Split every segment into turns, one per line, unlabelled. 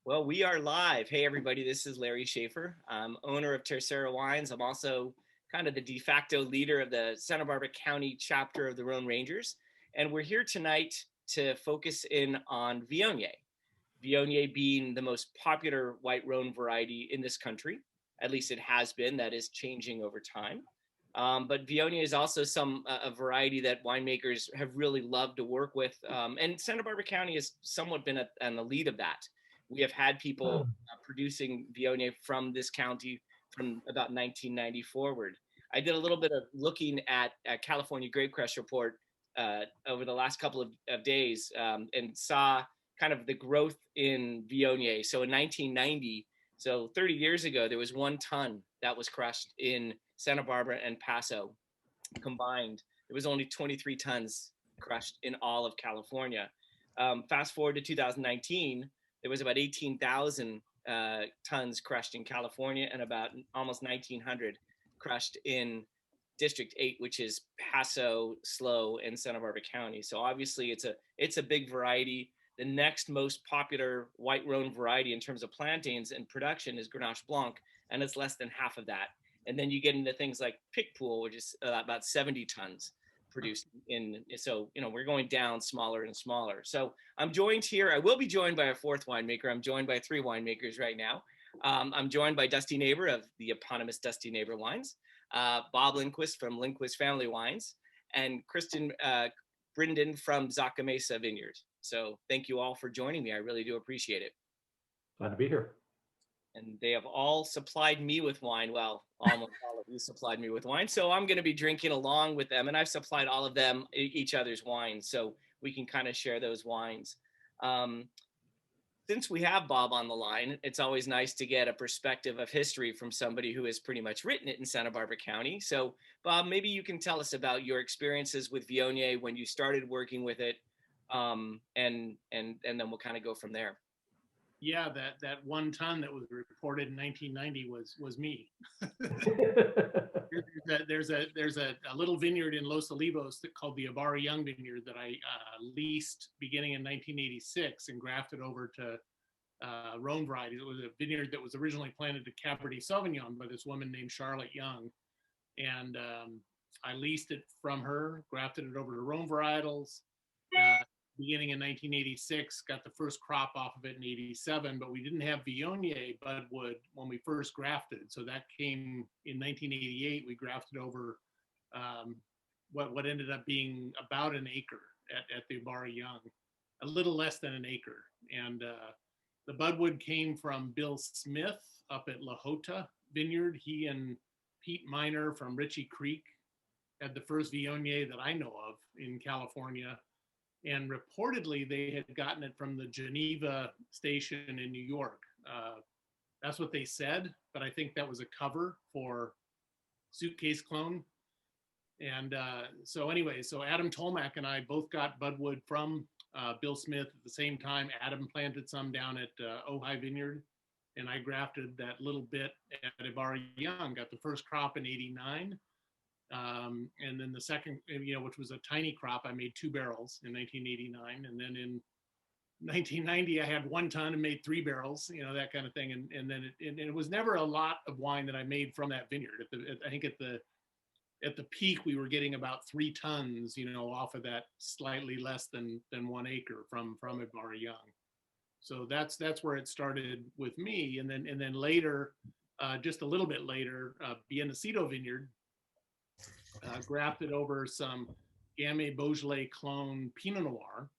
Well, we are live. Hey, everybody, this is Larry Schaffer. I'm owner of Tercera Wines. I'm also kind of the de facto leader of the Santa Barbara County chapter of the Rhone Rangers. And we're here tonight to focus in on Viognier. Viognier being the most popular white Rhone variety in this country. At least it has been. That is changing over time. But Viognier is also a variety that winemakers have really loved to work with. And Santa Barbara County has somewhat been an elite of that. We have had people producing Viognier from this county from about 1990 forward. I did a little bit of looking at California Grape Crush Report over the last couple of days and saw kind of the growth in Viognier. So in 1990, so 30 years ago, there was 1 ton that was crushed in Santa Barbara and Paso combined. There was only 23 tons crushed in all of California. Fast forward to 2019, there was about 18,000 tons crushed in California and about almost 1,900 crushed in District 8, which is Paso, SLO, and Santa Barbara County. So obviously it's a big variety. The next most popular white Rhone variety in terms of plantings and production is Grenache Blanc, and it's less than half of that. And then you get into things like Picpoul, which is about 70 tons produced in. So, we're going down smaller and smaller. So I'm joined here. I will be joined by a fourth winemaker. I'm joined by 3 winemakers right now. I'm joined by Dusty Nabor of the eponymous Dusty Nabor Wines, Bob Lindquist from Lindquist Family Wines, and Kristin Bryden from Zaca Mesa Vineyard. So thank you all for joining me. I really do appreciate it.
Glad to be here.
And they have all supplied me with wine. Well, almost all of you supplied me with wine. So I'm going to be drinking along with them. And I've supplied all of them each other's wines. So we can kind of share those wines. Since we have Bob on the line, it's always nice to get a perspective of history from somebody who has pretty much written it in Santa Barbara County. So Bob, maybe you can tell us about your experiences with Viognier when you started working with it. And then we'll kind of go from there.
Yeah, that 1 ton that was reported in 1990 was me. there's a little vineyard in Los Olivos called the Ibarra Young Vineyard that I leased beginning in 1986 and grafted over to Rhone variety. It was a vineyard that was originally planted to Cabernet Sauvignon by this woman named Charlotte Young, and I leased it from her, grafted it over to Rhone varietals. Beginning in 1986, got the first crop off of it in 87, but we didn't have Viognier budwood when we first grafted. So that came in 1988. We grafted over what ended up being about an acre at the Ibarra Young, a little less than an acre. And the budwood came from Bill Smith up at La Jota Vineyard. He and Pete Miner from Ritchie Creek had the first Viognier that I know of in California. And reportedly, they had gotten it from the Geneva station in New York. That's what they said, but I think that was a cover for Suitcase Clone. And so Adam Tolmack and I both got budwood from Bill Smith at the same time. Adam planted some down at Ojai Vineyard, and I grafted that little bit at Ibarra Young, got the first crop in 89. And then the second, which was a tiny crop, I made 2 barrels in 1989. And then in 1990, I had 1 ton and made 3 barrels, that kind of thing. And then it was never a lot of wine that I made from that vineyard. I think at the peak, we were getting about 3 tons, off of that slightly less than 1 acre from Ibarra Young. So that's where it started with me. And then later, just a little bit later, Nacido Vineyard, grafted over some Gamay Beaujolais clone Pinot Noir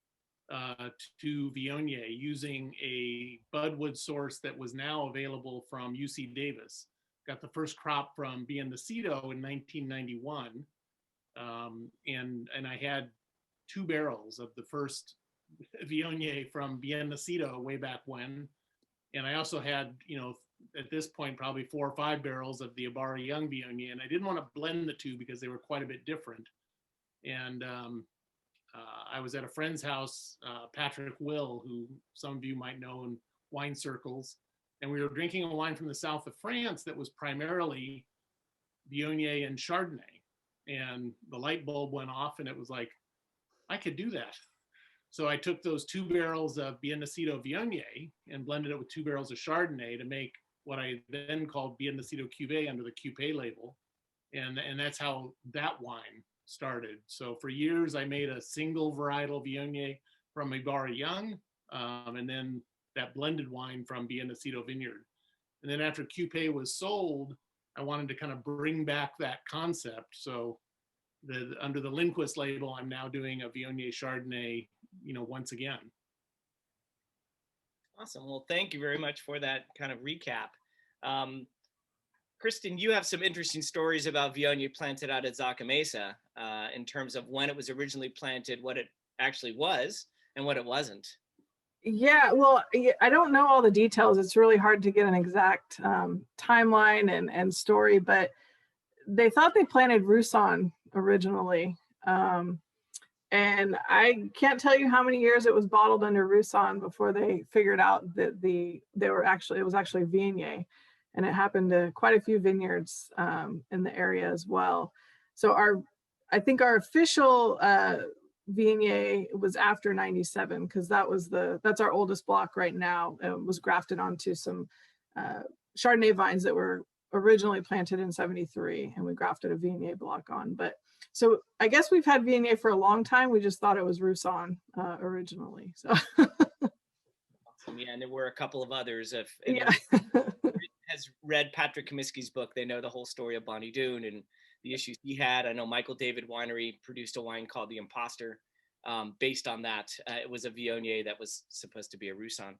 to Viognier using a budwood source that was now available from UC Davis. Got the first crop from Nacido in 1991, and I had 2 barrels of the first Viognier from Nacido way back when, and I also had at this point probably 4 or 5 barrels of the Ibarra Young Viognier, and I didn't want to blend the 2 because they were quite a bit different. And I was at a friend's house, Patrick Will, who some of you might know in wine circles, and we were drinking a wine from the south of France that was primarily Viognier and Chardonnay, and the light bulb went off, and it was like, I could do that. So I took those 2 barrels of Nacido Viognier and blended it with 2 barrels of Chardonnay to make what I then called Nacido Cuvée under the Cupé label. And that's how that wine started. So for years, I made a single varietal Viognier from Ibarra Young, and then that blended wine from Nacido Vineyard. And then after Cupé was sold, I wanted to kind of bring back that concept. So under the Lindquist label, I'm now doing a Viognier Chardonnay, once again.
Awesome. Well, thank you very much for that kind of recap. Kristin, you have some interesting stories about Viognier planted out at Zaca Mesa in terms of when it was originally planted, what it actually was, and what it wasn't.
Yeah, well, I don't know all the details. It's really hard to get an exact timeline and story, but they thought they planted Roussanne originally. And I can't tell you how many years it was bottled under Roussanne before they figured out that it was actually Viognier. And it happened to quite a few vineyards in the area as well. So I think our official Viognier was after 97, because that's our oldest block right now. It was grafted onto some Chardonnay vines that were originally planted in 73, and we grafted a Viognier block on. But so I guess we've had Viognier for a long time. We just thought it was Roussanne originally. So
awesome. Yeah, and there were a couple of others.
Yeah.
Has read Patrick Comiskey's book, they know the whole story of Bonnie Doon and the issues he had. I know Michael David Winery produced a wine called The Imposter based on that. It was a Viognier that was supposed to be a Roussanne.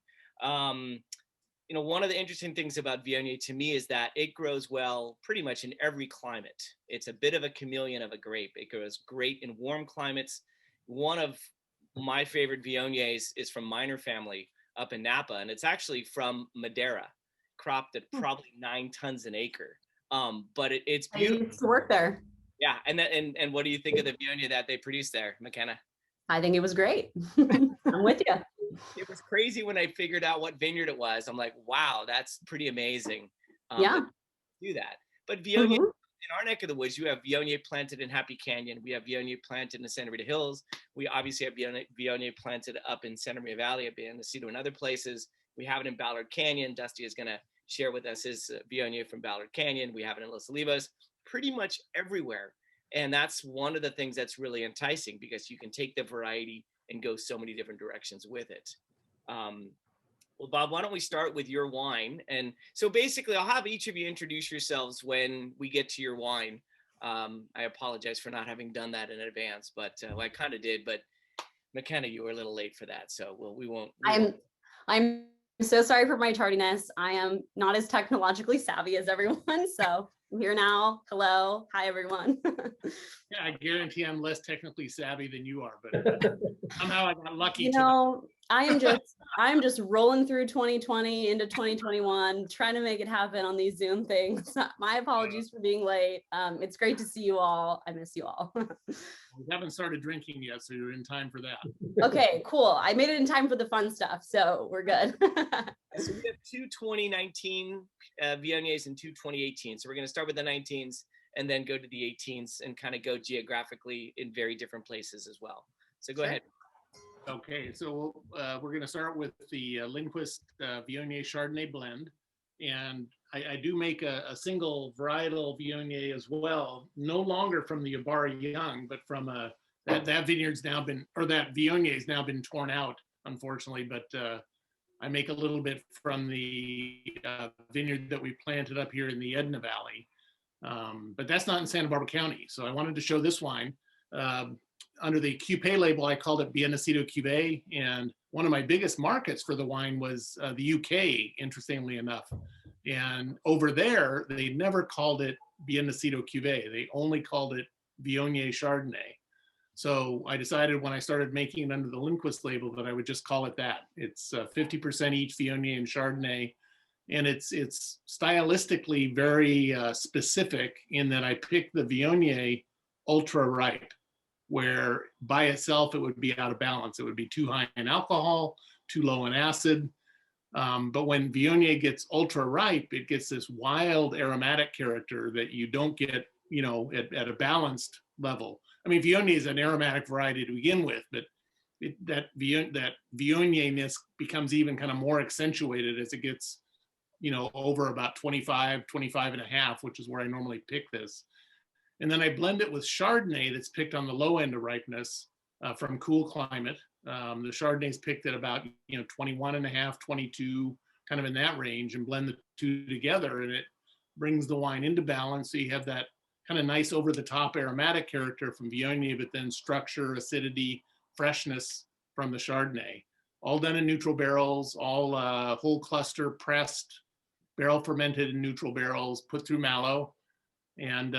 One of the interesting things about Viognier to me is that it grows well pretty much in every climate. It's a bit of a chameleon of a grape. It grows great in warm climates. One of my favorite Viogniers is from Minor Family up in Napa, and it's actually from Madeira, cropped at probably 9 tons an acre. But it's beautiful.
I used to work there.
Yeah, and what do you think of the Viognier that they produced there, McKenna?
I think it was great. I'm with you.
It was crazy when I figured out what vineyard it was. I'm like, wow, that's pretty amazing.
Yeah.
Do that. But Viognier, in our neck of the woods, you have Viognier planted in Happy Canyon. We have Viognier planted in the Santa Rita Hills. We obviously have Viognier planted up in Santa Maria Valley, up in Nacido and other places. We have it in Ballard Canyon. Dusty is going to share with us his Viognier from Ballard Canyon. We have it in Los Olivos, pretty much everywhere. And that's one of the things that's really enticing, because you can take the variety and go so many different directions with it. Well, Bob, why don't we start with your wine? And so basically, I'll have each of you introduce yourselves when we get to your wine. I apologize for not having done that in advance, but I kind of did. But McKenna, you were a little late for that, so we won't.
I'm so sorry for my tardiness. I am not as technologically savvy as everyone, so I'm here now. Hello. Hi, everyone.
Yeah, I guarantee I'm less technically savvy than you are, but somehow I got lucky.
I'm just rolling through 2020 into 2021, trying to make it happen on these Zoom things. My apologies for being late. It's great to see you all. I miss you all.
We haven't started drinking yet, so you're in time for that.
Okay, cool. I made it in time for the fun stuff, so we're good.
So we have 2 2019 Viogniers and 2 2018. So we're going to start with the 19s and then go to the 18s and kind of go geographically in very different places as well. So go ahead.
Okay, so we're going to start with the Lindquist Viognier Chardonnay blend. And I do make a single varietal Viognier as well, no longer from the Ibarra Young, but from that vineyard's now been, or that Viognier has now been torn out, unfortunately. But I make a little bit from the vineyard that we planted up here in the Edna Valley. But that's not in Santa Barbara County. So I wanted to show this wine. Under the Cupé label, I called it Nacido Cuvée. And one of my biggest markets for the wine was the UK, interestingly enough. And over there, they never called it Nacido Cuvée. They only called it Viognier Chardonnay. So I decided when I started making it under the Lindquist label that I would just call it that. It's 50% each Viognier and Chardonnay. And it's stylistically very specific in that I picked the Viognier ultra ripe, where by itself it would be out of balance. It would be too high in alcohol, too low in acid. But when Viognier gets ultra ripe, it gets this wild aromatic character that you don't get, at a balanced level. I mean, Viognier is an aromatic variety to begin with, but that Viognier-ness becomes even kind of more accentuated as it gets, over about 25 and a half, which is where I normally pick this. And then I blend it with Chardonnay that's picked on the low end of ripeness from cool climate. The Chardonnay is picked at about 21 and a half, 22, kind of in that range, and blend the two together, and it brings the wine into balance. So you have that kind of nice over the top aromatic character from Viognier, but then structure, acidity, freshness from the Chardonnay. All done in neutral barrels, all whole cluster pressed, barrel fermented in neutral barrels, put through mallow, and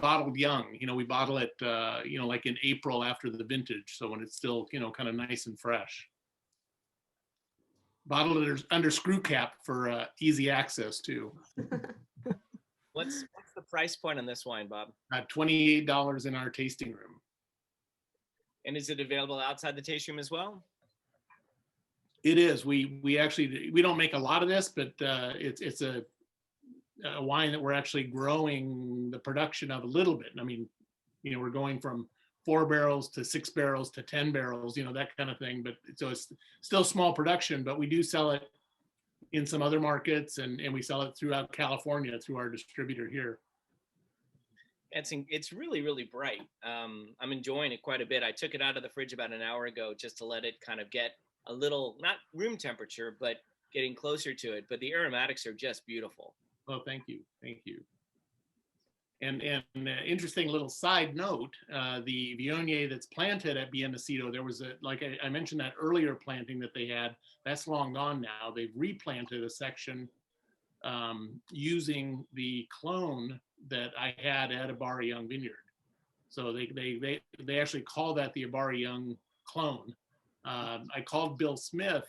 bottled young. We bottle it, like in April after the vintage, so when it's still, kind of nice and fresh. Bottled it under screw cap for easy access too.
What's the price point on this wine, Bob?
$28 in our tasting room.
And is it available outside the tasting room as well?
It is. We actually, we don't make a lot of this, but it's a wine that we're actually growing the production of a little bit. I mean, we're going from 4 barrels to 6 barrels to 10 barrels, that kind of thing. But so it's still small production, but we do sell it in some other markets, and we sell it throughout California through our distributor here.
It's really, really bright. I'm enjoying it quite a bit. I took it out of the fridge about an hour ago just to let it kind of get a little, not room temperature, but getting closer to it. But the aromatics are just beautiful.
Oh, thank you. Thank you. And interesting little side note, the Viognier that's planted at Nacido, there was like I mentioned that earlier planting that they had, that's long gone now. They've replanted a section using the clone that I had at Ibarra Young Vineyard. So they actually call that the Ibarra Young clone. I called Bill Smith,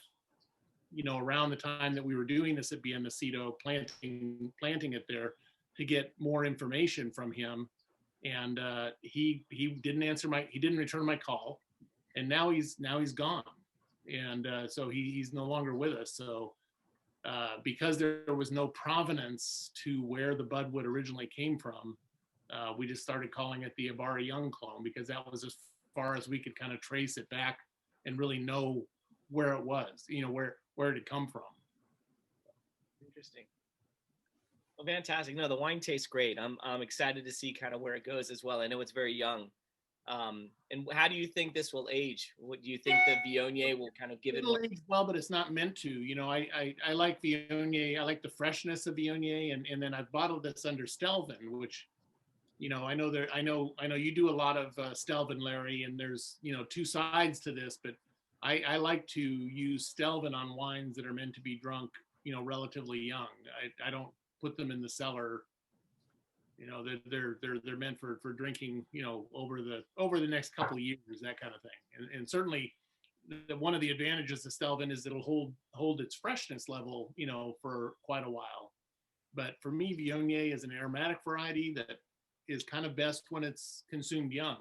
around the time that we were doing this at Nacido, planting it there, to get more information from him, and he didn't return my call, and now he's gone, and so he's no longer with us. So because there was no provenance to where the budwood originally came from, we just started calling it the Ibarra Young clone, because that was as far as we could kind of trace it back and really know where it was, where it had come from.
Interesting. Well, fantastic. No, the wine tastes great. I'm excited to see kind of where it goes as well. I know it's very young. And how do you think this will age? What do you think the Viognier will kind of give it?
Age well, but it's not meant to. I like Viognier. I like the freshness of Viognier, and then I've bottled this under Stelvin, which, I know you do a lot of Stelvin, Larry, and there's two sides to this, but I like to use Stelvin on wines that are meant to be drunk, relatively young. I don't put them in the cellar. They're meant for drinking, over the next couple of years, that kind of thing. And certainly, one of the advantages of Stelvin is it'll hold its freshness level, for quite a while. But for me, Viognier is an aromatic variety that is kind of best when it's consumed young.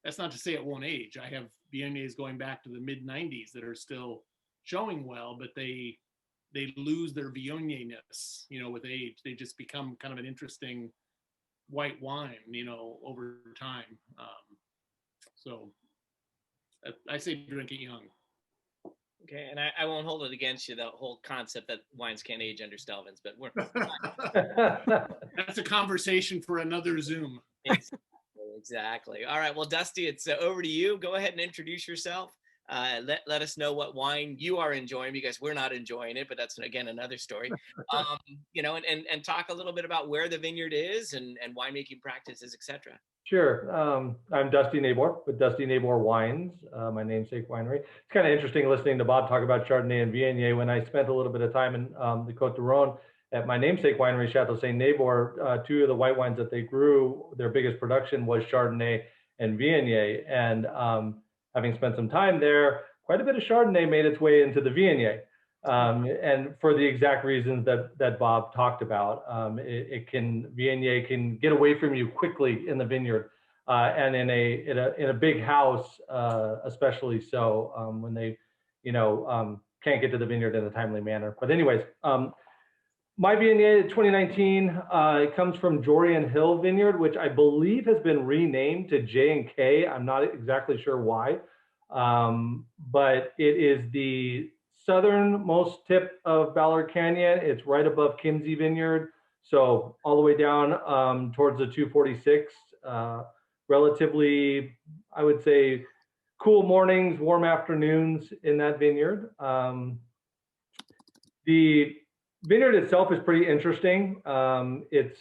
That's not to say it won't age. I have Viogniers going back to the mid 90s that are still showing well, but they lose their Viognier-ness, with age. They just become kind of an interesting white wine, over time. So I say drink it young.
Okay, and I won't hold it against you, the whole concept that wines can't age under Stelvins, but we're
that's a conversation for another Zoom.
Exactly. All right, well, Dusty, it's over to you. Go ahead and introduce yourself. Let us know what wine you are enjoying, because we're not enjoying it, but that's, again, another story. And talk a little bit about where the vineyard is and winemaking practices, etc.
Sure. I'm Dusty Nabor with Dusty Nabor Wines, my namesake winery. It's kind of interesting listening to Bob talk about Chardonnay and Viognier. When I spent a little bit of time in the Côte de Rhone at my namesake winery, Chateau Saint Nabor, two of the white wines that they grew, their biggest production was Chardonnay and Viognier. And having spent some time there, quite a bit of Chardonnay made its way into the Viognier. And for the exact reasons that Bob talked about, Viognier can get away from you quickly in the vineyard, and in a big house, especially so, when they, can't get to the vineyard in a timely manner. But anyways, my Viognier 2019, it comes from Jorian Hill Vineyard, which I believe has been renamed to J&K. I'm not exactly sure why. But it is the southernmost tip of Ballard Canyon. It's right above Kimsey Vineyard. So all the way down towards the 246, relatively, I would say, cool mornings, warm afternoons in that vineyard. The vineyard itself is pretty interesting. It's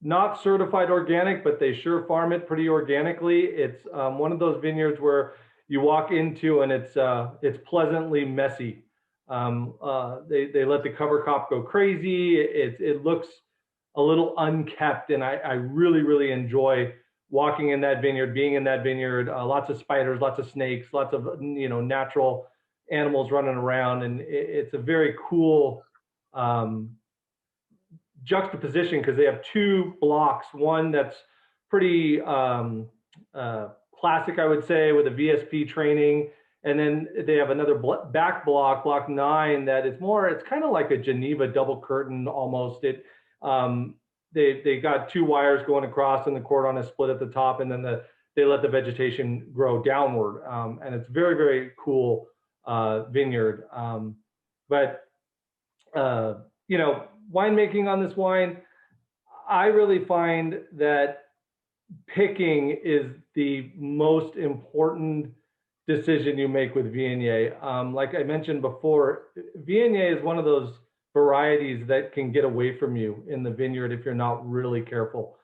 not certified organic, but they sure farm it pretty organically. It's one of those vineyards where you walk into and it's pleasantly messy. They let the cover crop go crazy. It looks a little unkept, and I really, really enjoy walking in that vineyard, being in that vineyard. Lots of spiders, lots of snakes, lots of natural animals running around, and it's a very cool juxtaposition because they have two blocks. One that's pretty classic, I would say, with a VSP training. And then they have another back block, block 9, that is more, it's kind of like a Geneva double curtain almost. They got 2 wires going across and the cordon is split at the top, and then they let the vegetation grow downward. And it's very, very cool vineyard. Winemaking on this wine, I really find that picking is the most important decision you make with Viognier. Like I mentioned before, Viognier is one of those varieties that can get away from you in the vineyard if you're not really careful.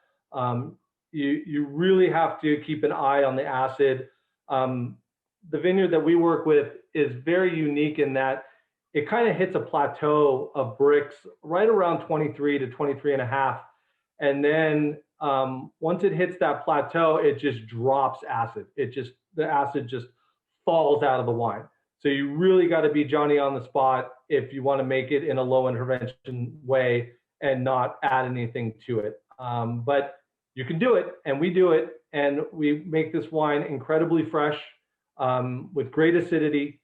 You really have to keep an eye on the acid. The vineyard that we work with is very unique in that it kind of hits a plateau of bricks right around 23 to 23 and a half. And then once it hits that plateau, it just drops acid. The acid just falls out of the wine. So you really got to be Johnny on the spot if you want to make it in a low intervention way and not add anything to it. But you can do it, and we do it, and we make this wine incredibly fresh with great acidity,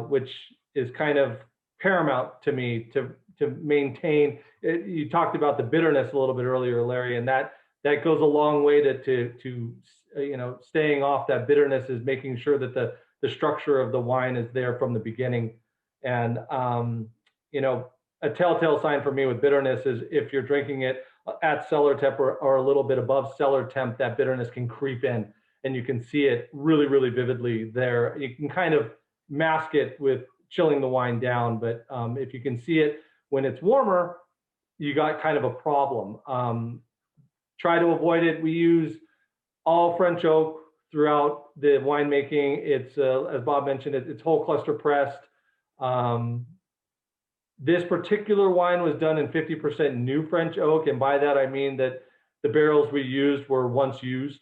which is kind of paramount to me to maintain it. You talked about the bitterness a little bit earlier, Larry, and that goes a long way to staying off that bitterness, is making sure that the structure of the wine is there from the beginning. And a telltale sign for me with bitterness is if you're drinking it at cellar temp or a little bit above cellar temp, that bitterness can creep in, and you can see it really, really vividly there. You can kind of mask it with chilling the wine down, but if you can see it when it's warmer, you got kind of a problem. Try to avoid it. We use all French oak throughout the winemaking. It's as Bob mentioned, it's whole cluster pressed. This particular wine was done in 50% new French oak, and by that I mean that the barrels we used were once used.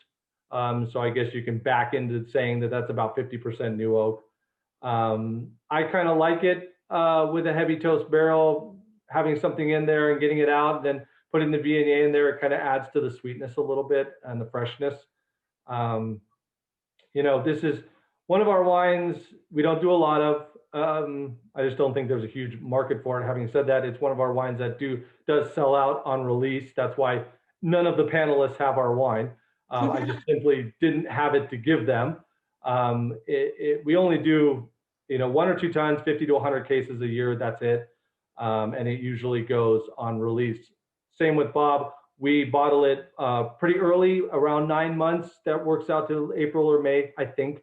So I guess you can back into saying that that's about 50% new oak. I kind of like it with a heavy toast barrel, having something in there and getting it out, and then putting the Viognier in there. It kind of adds to the sweetness a little bit and the freshness. This is one of our wines we don't do a lot of. I just don't think there's a huge market for it. Having said that, it's one of our wines that does sell out on release. That's why none of the panelists have our wine. I just simply didn't have it to give them. We only do 1 or 2 tons, 50 to 100 cases a year. That's it. And it usually goes on release. Same with Bob. We bottle it pretty early, around 9 months. That works out to April or May, I think.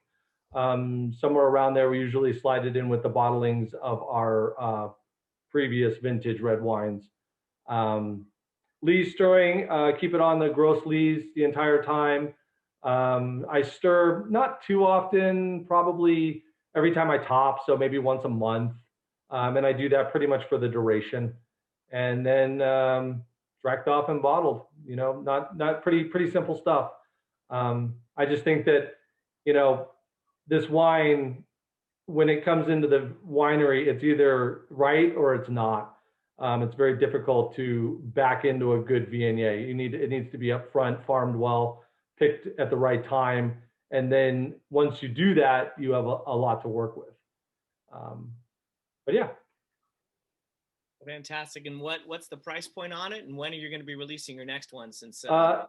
Somewhere around there, we usually slide it in with the bottlings of our previous vintage red wines. Lees stirring, keep it on the gross lees the entire time. I stir not too often, probably every time I top, so maybe once a month. And I do that pretty much for the duration. And then tracked off and bottled, not pretty simple stuff. I just think that, this wine, when it comes into the winery, it's either right or it's not. It's very difficult to back into a good Viognier. It needs to be up front, farmed well, picked at the right time. And then once you do that, you have a lot to work with. But yeah.
Fantastic. And what's the price point on it? And when are you going to be releasing your next one? Since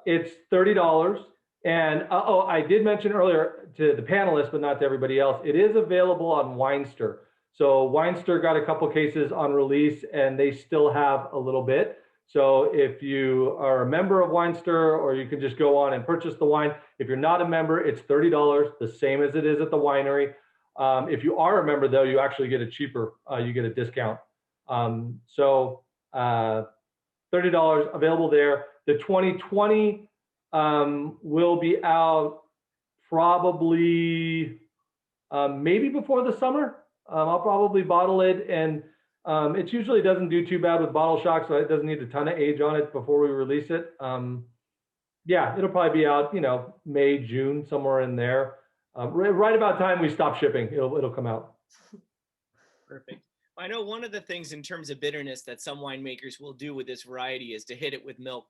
it's $30. And oh, I did mention earlier to the panelists, but not to everybody else, it is available on Winester. So Winester got a couple cases on release and they still have a little bit. So if you are a member of Winester, or you can just go on and purchase the wine. If you're not a member, it's $30, the same as it is at the winery. If you are a member though, you actually get it cheaper. You get a discount. So $30 available there. The 2020 will be out probably maybe before the summer. I'll probably bottle it, and it usually doesn't do too bad with bottle shock, so it doesn't need a ton of age on it before we release it. Yeah, it'll probably be out, May, June, somewhere in there. Right about time we stop shipping, it'll come out.
Perfect. I know one of the things in terms of bitterness that some winemakers will do with this variety is to hit it with milk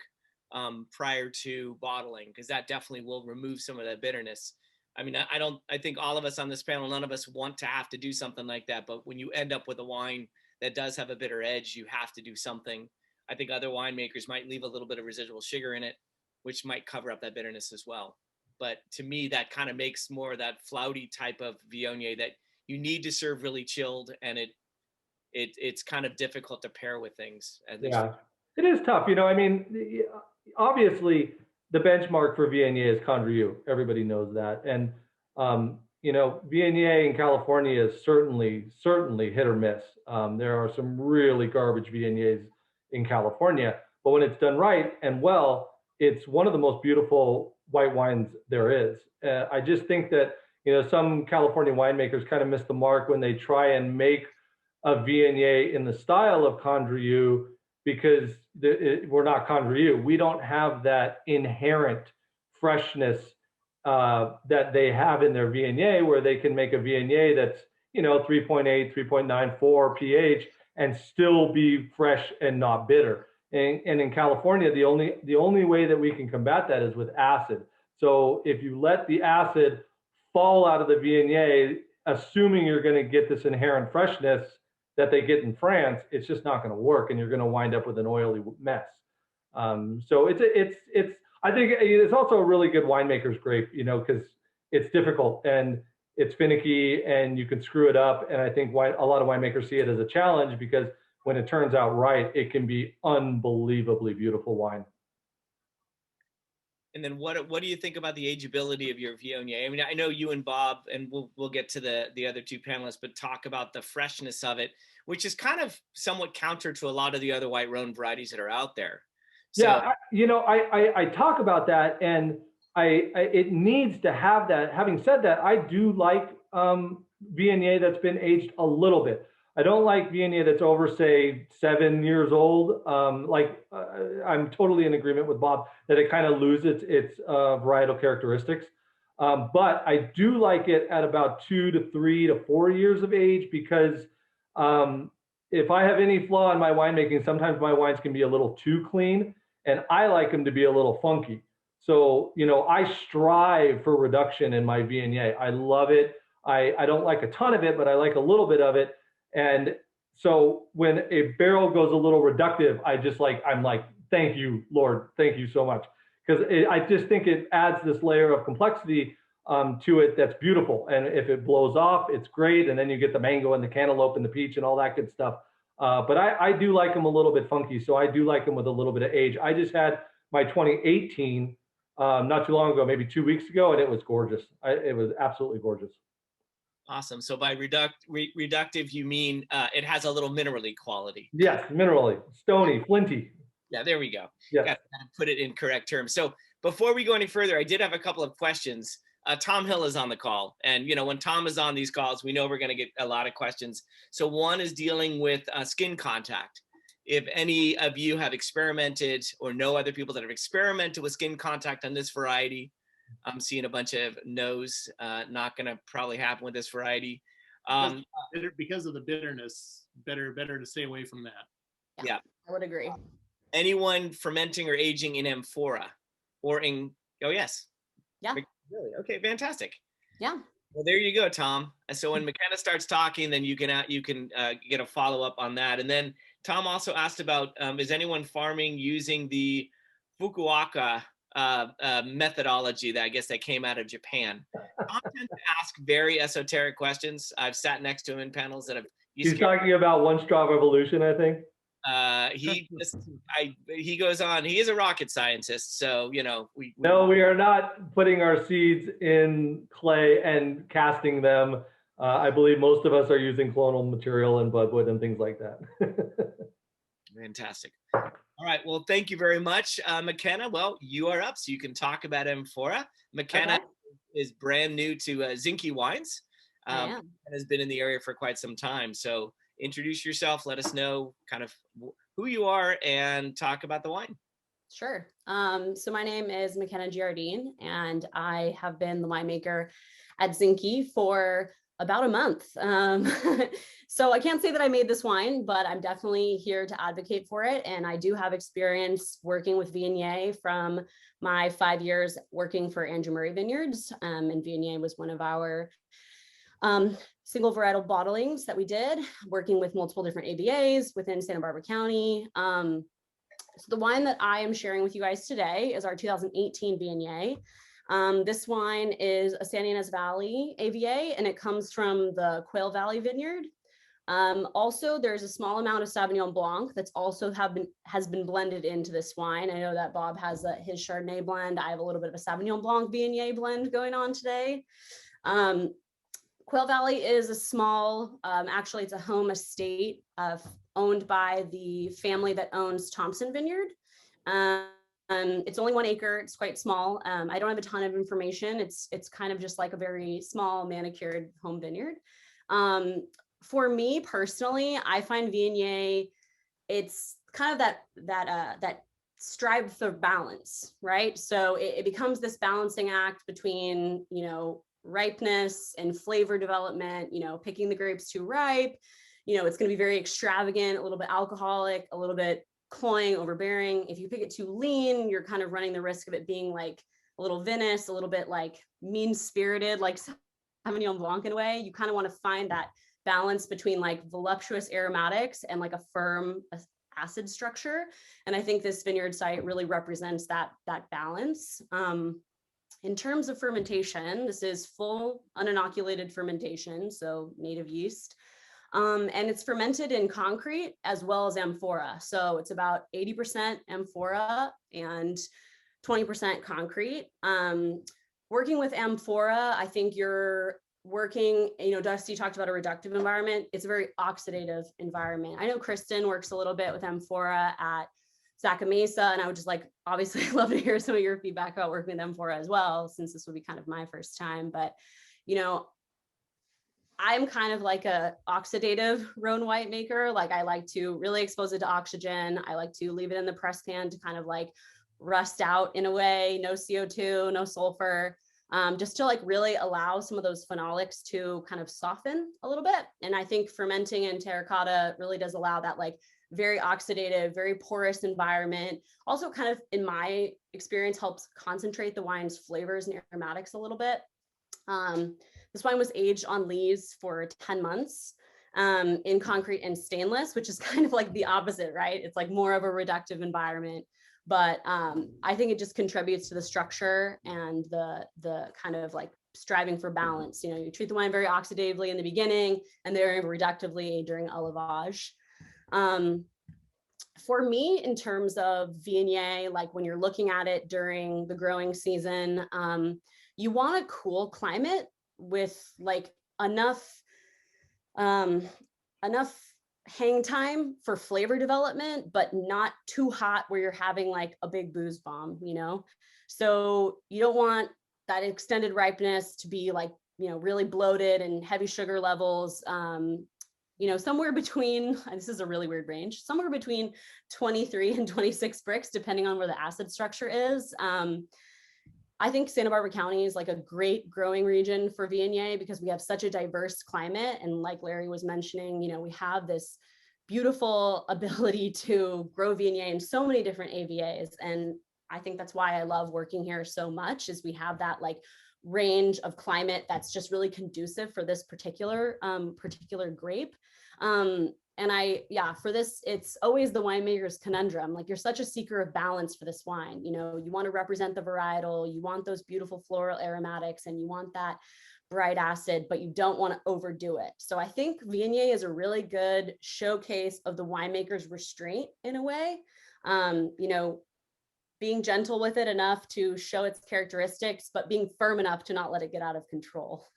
prior to bottling, because that definitely will remove some of that bitterness. I mean, I think all of us on this panel, none of us want to have to do something like that, but when you end up with a wine that does have a bitter edge, you have to do something. I think other winemakers might leave a little bit of residual sugar in it, which might cover up that bitterness as well. But to me, that kind of makes more of that flouty type of Viognier that you need to serve really chilled, and it's kind of difficult to pair with things.
Yeah, it is tough. I mean, obviously the benchmark for Viognier is Condrieu. Everybody knows that. And, Viognier in California is certainly hit or miss. There are some really garbage Viogniers in California, but when it's done right and well, it's one of the most beautiful white wines there is. I just think that, some California winemakers kind of miss the mark when they try and make a Viognier in the style of Condrieu, because we're not Condrieu. We don't have that inherent freshness that they have in their Viognier, where they can make a Viognier that's 3.8, 3.94 pH and still be fresh and not bitter. And in California, the only way that we can combat that is with acid. So if you let the acid fall out of the Viognier, assuming you're going to get this inherent freshness that they get in France, it's just not going to work, and you're going to wind up with an oily mess. So it's I think it's also a really good winemaker's grape, because it's difficult and it's finicky and you can screw it up. And I think a lot of winemakers see it as a challenge, because when it turns out right, it can be unbelievably beautiful wine.
And then what do you think about the ageability of your Viognier? I mean, I know you and Bob, and we'll get to the other two panelists, but talk about the freshness of it, which is kind of somewhat counter to a lot of the other white Rhone varieties that are out there. So,
yeah, I talk about that, and it needs to have that. Having said that, I do like Viognier that's been aged a little bit. I don't like Viognier that's over, say, 7 years old. I'm totally in agreement with Bob that it kind of loses its varietal characteristics. But I do like it at about 2 to 3 to 4 years of age, because if I have any flaw in my winemaking, sometimes my wines can be a little too clean, and I like them to be a little funky. So, I strive for reduction in my Viognier. I love it. I don't like a ton of it, but I like a little bit of it. And so when a barrel goes a little reductive, I'm like, thank you, Lord, thank you so much. Because I just think it adds this layer of complexity to it that's beautiful. And if it blows off, it's great. And then you get the mango and the cantaloupe and the peach and all that good stuff. But I do like them a little bit funky. So I do like them with a little bit of age. I just had my 2018 not too long ago, maybe 2 weeks ago, and it was gorgeous. It was absolutely gorgeous.
Awesome. So by reductive, you mean it has a little minerally quality?
Yes, minerally, stony, flinty.
Yeah, there we go.
Yes.
Got to put it in correct terms. So before we go any further, I did have a couple of questions. Tom Hill is on the call. And, when Tom is on these calls, we know we're going to get a lot of questions. So one is dealing with skin contact. If any of you have experimented or know other people that have experimented with skin contact on this variety, I'm seeing a bunch of no's. Not going to probably happen with this variety.
Because of the bitterness, better to stay away from that.
Yeah.
I would agree.
Anyone fermenting or aging in amphora or in, oh yes.
Yeah.
Really? Okay, fantastic.
Yeah.
Well, there you go, Tom. So when McKenna starts talking, then you can get a follow-up on that. And then Tom also asked about, is anyone farming using the Fukuoka methodology that I guess that came out of Japan. Tom tends to ask very esoteric questions. I've sat next to him in panels that have.
He's talking about one straw revolution, I think.
He goes on. He is a rocket scientist, so you know we
are not putting our seeds in clay and casting them. I believe most of us are using clonal material and budwood and things like that.
Fantastic. All right. Well, thank you very much, McKenna. Well, you are up, so you can talk about Amphora. McKenna is brand new to Zinke Wines and has been in the area for quite some time. So introduce yourself. Let us know kind of who you are and talk about the wine.
Sure. So my name is McKenna Giardine, and I have been the winemaker at Zinke for about a month. So I can't say that I made this wine, but I'm definitely here to advocate for it. And I do have experience working with Viognier from my 5 years working for Andrew Murray Vineyards. And Viognier was one of our single varietal bottlings that we did, working with multiple different AVAs within Santa Barbara County. So the wine that I am sharing with you guys today is our 2018 Viognier. This wine is a San Ynez Valley AVA, and it comes from the Quail Valley Vineyard. Also, there's a small amount of Sauvignon Blanc that's also has been blended into this wine. I know that Bob has his Chardonnay blend. I have a little bit of a Sauvignon Blanc Viognier blend going on today. Quail Valley is a small, actually it's a home estate owned by the family that owns Thompson Vineyard. It's only 1 acre. It's quite small. I don't have a ton of information. It's kind of just like a very small manicured home vineyard. For me personally, I find Viognier, it's kind of that strive for balance, right? So it becomes this balancing act between, you know, ripeness and flavor development, you know, picking the grapes too ripe, you know, it's going to be very extravagant, a little bit alcoholic, a little bit cloying, overbearing. If you pick it too lean, you're kind of running the risk of it being like a little vinous, a little bit like mean-spirited, like Sauvignon Blanc in a way. You kind of want to find that balance between like voluptuous aromatics and like a firm acid structure. And I think this vineyard site really represents that balance. In terms of fermentation, this is full uninoculated fermentation, so native yeast. And it's fermented in concrete as well as amphora. So it's about 80% amphora and 20% concrete. Working with amphora, I think you're working, you know, Dusty talked about a reductive environment. It's a very oxidative environment. I know Kristin works a little bit with amphora at Zaca Mesa, and I would just like, obviously love to hear some of your feedback about working with amphora as well, since this will be kind of my first time. But, you know, I'm kind of like a oxidative Rhone winemaker. Like I like to really expose it to oxygen. I like to leave it in the press can to kind of like rust out in a way, no CO2, no sulfur, just to like really allow some of those phenolics to kind of soften a little bit. And I think fermenting in terracotta really does allow that like very oxidative, very porous environment. Also kind of, in my experience, helps concentrate the wine's flavors and aromatics a little bit. This wine was aged on lees for 10 months in concrete and stainless, which is kind of like the opposite, right? It's like more of a reductive environment. But I think it just contributes to the structure and the kind of like striving for balance. You know, you treat the wine very oxidatively in the beginning and very reductively during élevage. For me, in terms of Viognier, like when you're looking at it during the growing season, you want a cool climate with like enough hang time for flavor development, but not too hot where you're having like a big booze bomb, you know? So you don't want that extended ripeness to be like, you know, really bloated and heavy sugar levels. You know, somewhere between, this is a really weird range, somewhere between 23 and 26 bricks, depending on where the acid structure is. I think Santa Barbara County is like a great growing region for Viognier because we have such a diverse climate. And like Larry was mentioning, you know, we have this beautiful ability to grow Viognier in so many different AVAs. And I think that's why I love working here so much, is we have that like range of climate that's just really conducive for this particular grape. And yeah, for this, it's always the winemaker's conundrum. Like, you're such a seeker of balance for this wine. You know, you want to represent the varietal, you want those beautiful floral aromatics, and you want that bright acid, but you don't want to overdo it. So I think Viognier is a really good showcase of the winemaker's restraint in a way. You know, being gentle with it enough to show its characteristics, but being firm enough to not let it get out of control.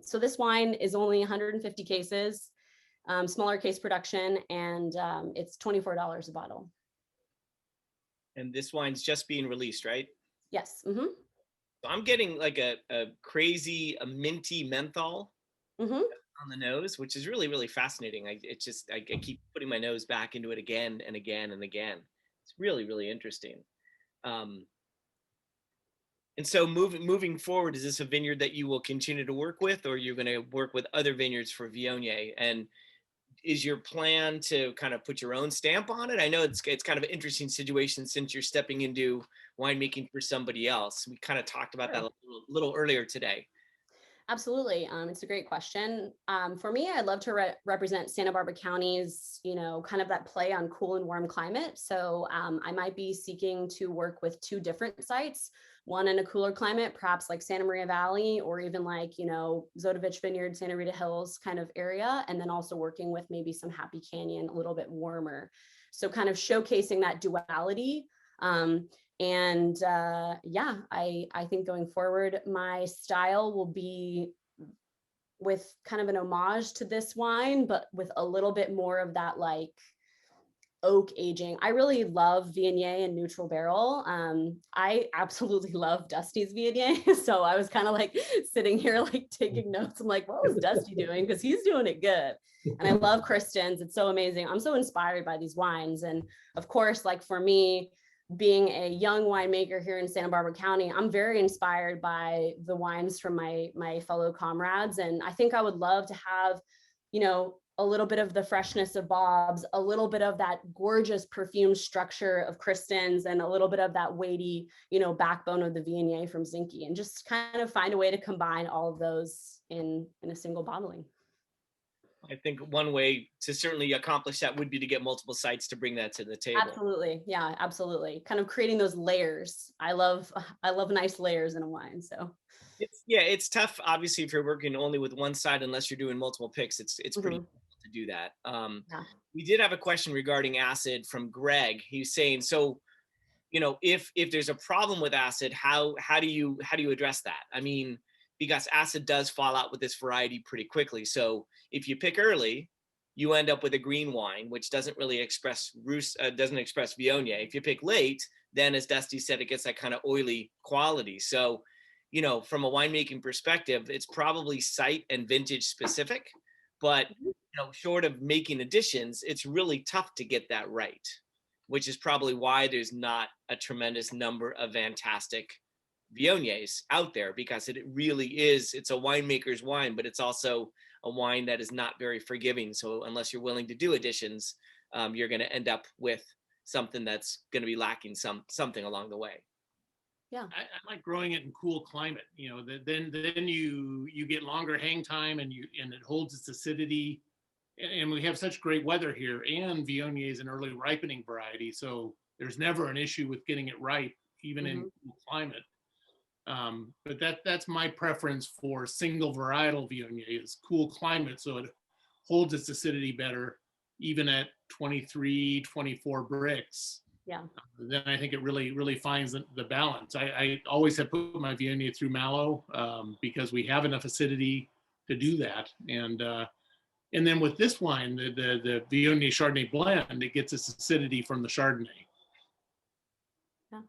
So this wine is only 150 cases, smaller case production, and it's $24 a bottle.
And this wine's just being released, right?
Yes. Mm-hmm.
So I'm getting like a crazy, minty menthol
Mm-hmm.
on the nose, which is really, really fascinating. I keep putting my nose back into it again and again and again. It's really, really interesting. And so moving forward, is this a vineyard that you will continue to work with, or you're going to work with other vineyards for Viognier? And is your plan to kind of put your own stamp on it? I know it's kind of an interesting situation since you're stepping into winemaking for somebody else. We kind of talked about that a little earlier today.
Absolutely. It's a great question. For me, I'd love to represent Santa Barbara County's, you know, kind of that play on cool and warm climate. So I might be seeking to work with 2 different sites, one in a cooler climate, perhaps like Santa Maria Valley, or even like, you know, Zodovich Vineyard, Santa Rita Hills kind of area. And then also working with maybe some Happy Canyon, a little bit warmer. So kind of showcasing that duality. Yeah, I think going forward, my style will be with kind of an homage to this wine, but with a little bit more of that like oak aging. I really love Viognier and neutral barrel. I absolutely love Dusty's Viognier. So I was kind of like sitting here like taking notes. I'm like, what was Dusty doing? Because he's doing it good. And I love Kristin's. It's so amazing. I'm so inspired by these wines. And of course, like for me, being a young winemaker here in Santa Barbara County, I'm very inspired by the wines from my fellow comrades. And I think I would love to have, you know, a little bit of the freshness of Bob's, a little bit of that gorgeous perfume structure of Kristin's, and a little bit of that weighty, you know, backbone of the Viognier from Zinke, and just kind of find a way to combine all of those in a single bottling.
I think one way to certainly accomplish that would be to get multiple sites to bring that to the table.
Absolutely. Yeah, absolutely. Kind of creating those layers. I love nice layers in a wine. So
it's tough, obviously, if you're working only with one side, unless you're doing multiple picks, it's pretty difficult to do that.
Yeah.
We did have a question regarding acid from Greg. He's saying, so, you know, if there's a problem with acid, how do you address that? I mean, because acid does fall out with this variety pretty quickly. So if you pick early, you end up with a green wine, which doesn't really express Viognier. If you pick late, then as Dusty said, it gets that kind of oily quality. So, you know, from a winemaking perspective, it's probably site and vintage specific, but, you know, short of making additions, it's really tough to get that right, which is probably why there's not a tremendous number of fantastic Viogniers out there, because it really is, it's a winemaker's wine, but it's also a wine that is not very forgiving. So unless you're willing to do additions, you're going to end up with something that's going to be lacking something along the way.
Yeah,
I like growing it in cool climate. You know, then you get longer hang time, and it holds its acidity. And we have such great weather here, and Viognier is an early ripening variety, so there's never an issue with getting it ripe, even in cool climate. But that's my preference for single varietal Viognier, is cool climate, so it holds its acidity better, even at 23, 24 bricks.
Yeah.
Then I think it really finds the balance. I always have put my Viognier through Malo because we have enough acidity to do that. And then with this wine, the Viognier Chardonnay blend, it gets its acidity from the Chardonnay.
Yeah.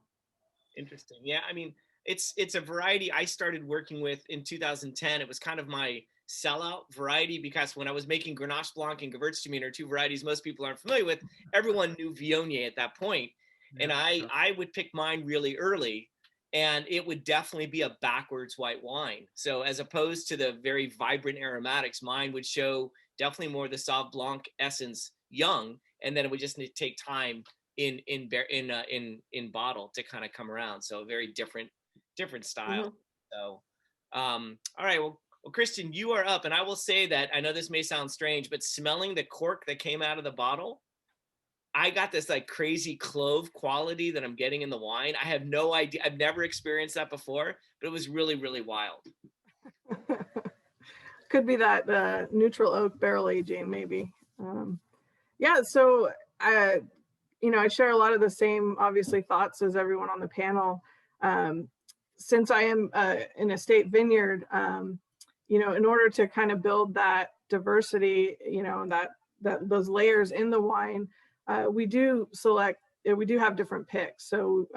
Interesting. Yeah, I mean, it's a variety I started working with in 2010. It was kind of my sellout variety, because when I was making Grenache Blanc and Gewürztraminer, 2 varieties most people aren't familiar with, everyone knew Viognier at that point. Yeah, and I would pick mine really early, and it would definitely be a backwards white wine. So as opposed to the very vibrant aromatics, mine would show definitely more of the Sauv Blanc essence young, and then it would just need to take time in bottle to kind of come around. So a very different style. So all right, well, Well, Kristin, you are up, and I will say that I know this may sound strange, but smelling the cork that came out of the bottle, I got this like crazy clove quality that I'm getting in the wine. I have no idea. I've never experienced that before, but it was really, really wild.
Could be that neutral oak barrel aging, maybe. Yeah, so I share a lot of the same, obviously, thoughts as everyone on the panel. Since I am in a state vineyard, in order to kind of build that diversity, that those layers in the wine, we do have different picks. So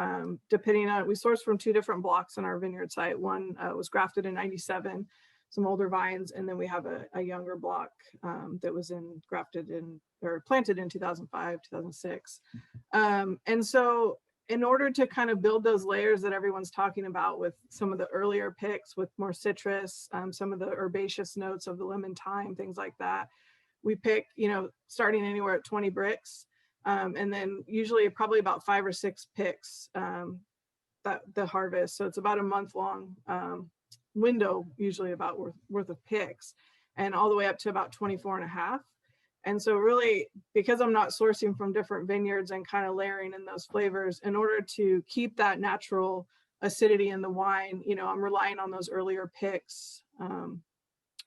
depending on, we source from 2 different blocks on our vineyard site. One was grafted in 97, some older vines, and then we have a younger block that was planted in 2005, 2006. And so in order to kind of build those layers that everyone's talking about with some of the earlier picks with more citrus, some of the herbaceous notes of the lemon thyme, things like that, we pick, starting anywhere at 20 bricks. And then usually probably about 5 or 6 picks that the harvest. So it's about a month long window, usually about worth of picks, and all the way up to about 24 and a half. And so really, because I'm not sourcing from different vineyards and kind of layering in those flavors, in order to keep that natural acidity in the wine, I'm relying on those earlier picks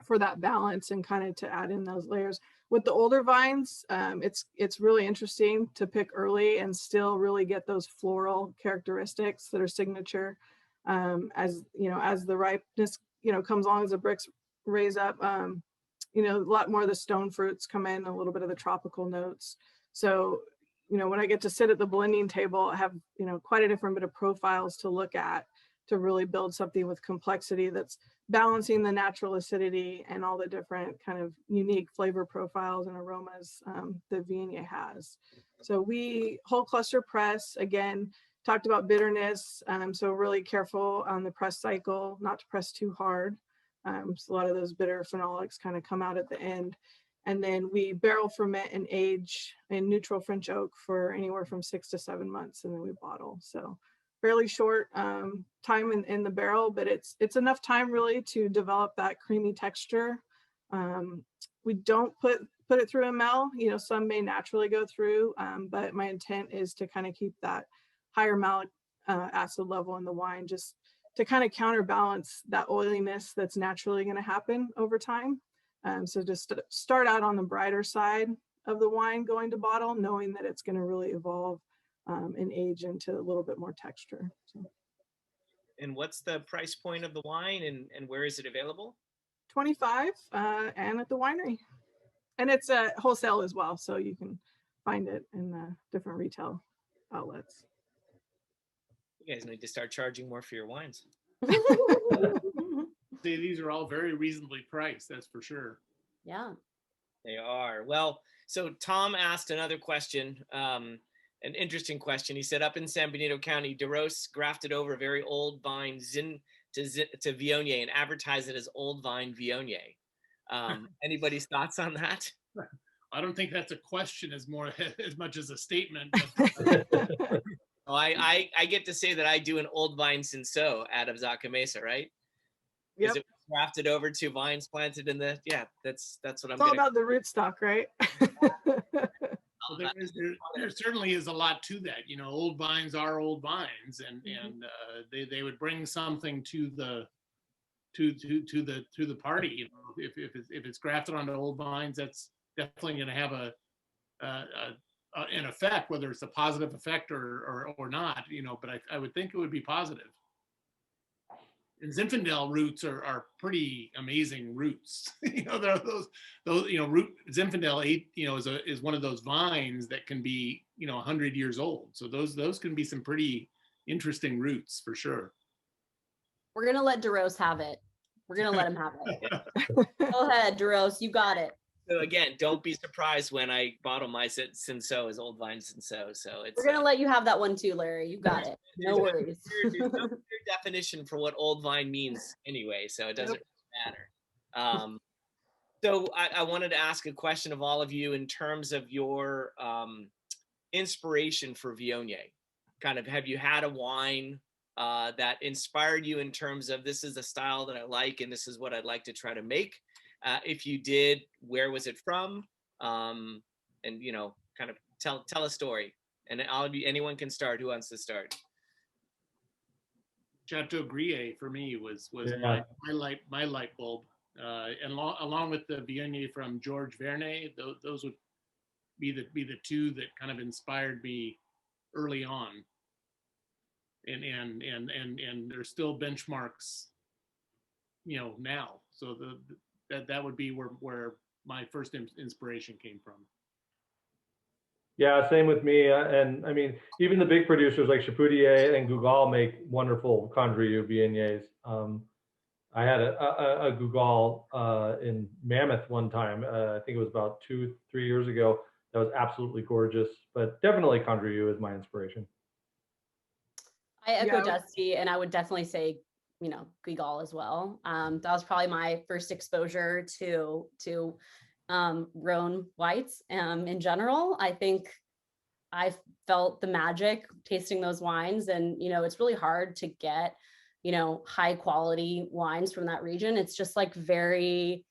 for that balance and kind of to add in those layers. With the older vines, it's really interesting to pick early and still really get those floral characteristics that are signature as the ripeness comes along, as the bricks raise up. A lot more of the stone fruits come in, a little bit of the tropical notes. So when I get to sit at the blending table, I have quite a different bit of profiles to look at to really build something with complexity that's balancing the natural acidity and all the different kind of unique flavor profiles and aromas that Viognier has. So we whole cluster press, again, talked about bitterness. So really careful on the press cycle, not to press too hard. So a lot of those bitter phenolics kind of come out at the end. And then we barrel ferment and age in neutral French oak for anywhere from 6 to 7 months, and then we bottle. So fairly short time in the barrel, but it's enough time really to develop that creamy texture. We don't put it through a mill. Some may naturally go through, but my intent is to kind of keep that higher malic acid level in the wine, just to kind of counterbalance that oiliness that's naturally going to happen over time. So just start out on the brighter side of the wine going to bottle, knowing that it's going to really evolve and age into a little bit more texture. So.
And what's the price point of the wine, and where is it available?
$25 and at the winery. And it's wholesale as well, so you can find it in different retail outlets.
You guys need to start charging more for your wines.
See, these are all very reasonably priced, that's for sure.
Yeah.
They are. Well, so Tom asked another question, an interesting question. He said, up in San Benito County, DeRose grafted over a very old vine to Viognier and advertised it as Old Vine Viognier. Anybody's thoughts on that?
I don't think that's a question as much as a statement.
Oh, I get to say that I do an Old Vine Cinsault out of Zaca Mesa, right? Because it was grafted over to vines planted in the, that's what I'm.
It's all about the rootstock, right?
Well, there certainly is a lot to that. Old vines are old vines, and they would bring something to the party. If it's grafted onto old vines, that's definitely going to have an effect, whether it's a positive effect or not. But I would think it would be positive. And Zinfandel roots are pretty amazing roots. Those Zinfandel is one of those vines that can be 100 years old. So those can be some pretty interesting roots for sure.
We're gonna let DeRose have it. We're gonna let him have it. Go ahead, DeRose, you got it.
So again, don't be surprised when I bottle my Cinsault as Old Vine Cinsault. So it's.
We're gonna let you have that one too, Larry. You got it. No worries.
There's no clear definition for what old vine means anyway, so it doesn't matter. So I wanted to ask a question of all of you in terms of your inspiration for Viognier. Kind of, have you had a wine that inspired you in terms of this is the style that I like and this is what I'd like to try to make? If you did, where was it from? And kind of tell a story. And anyone can start. Who wants to start?
Chateau Grille for me was
Yeah.
my light bulb, and along with the Viognier from George Vernet, those would be the two that kind of inspired me early on. And there's still benchmarks, now. So that would be where my first inspiration came from.
Yeah, same with me. And I mean, even the big producers like Chapoutier and Gugal make wonderful Condrieu Viogniers. I had a Gugal in Mammoth one time. I think it was about 2-3 years ago. That was absolutely gorgeous. But definitely Condrieu is my inspiration.
I echo Dusty, and I would definitely say, Gugal as well. That was probably my first exposure to Rhone whites in general. I think I felt the magic tasting those wines, and it's really hard to get high quality wines from that region. It's just like very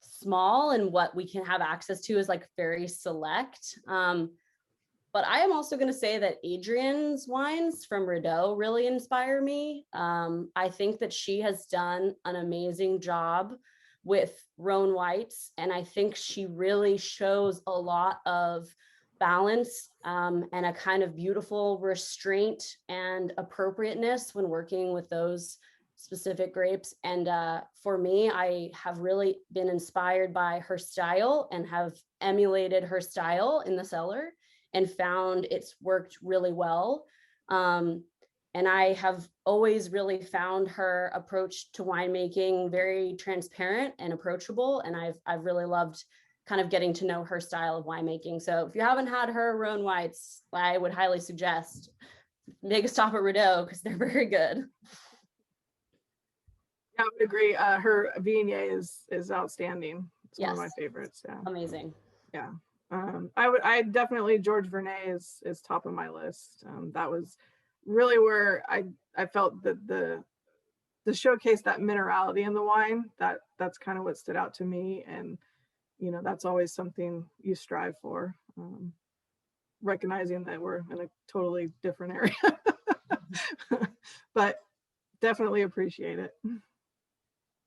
small, and what we can have access to is like very select. But I am also going to say that Adrienne's wines from Rideau really inspire me. I think that she has done an amazing job with Rhone whites, and I think she really shows a lot of balance and a kind of beautiful restraint and appropriateness when working with those specific grapes. And for me, I have really been inspired by her style and have emulated her style in the cellar and found it's worked really well. And I have always really found her approach to winemaking very transparent and approachable. And I've really loved kind of getting to know her style of winemaking. So if you haven't had her Rhone whites, I would highly suggest make a stop at Rideau because they're very good.
Yeah, I would agree. Her Viognier is outstanding. It's one of my favorites. Yeah.
Amazing.
Yeah. I definitely, George Vernet is top of my list. That was really where I felt that the showcase that minerality in the wine, that's kind of what stood out to me. And, that's always something you strive for, recognizing that we're in a totally different area, but definitely appreciate it.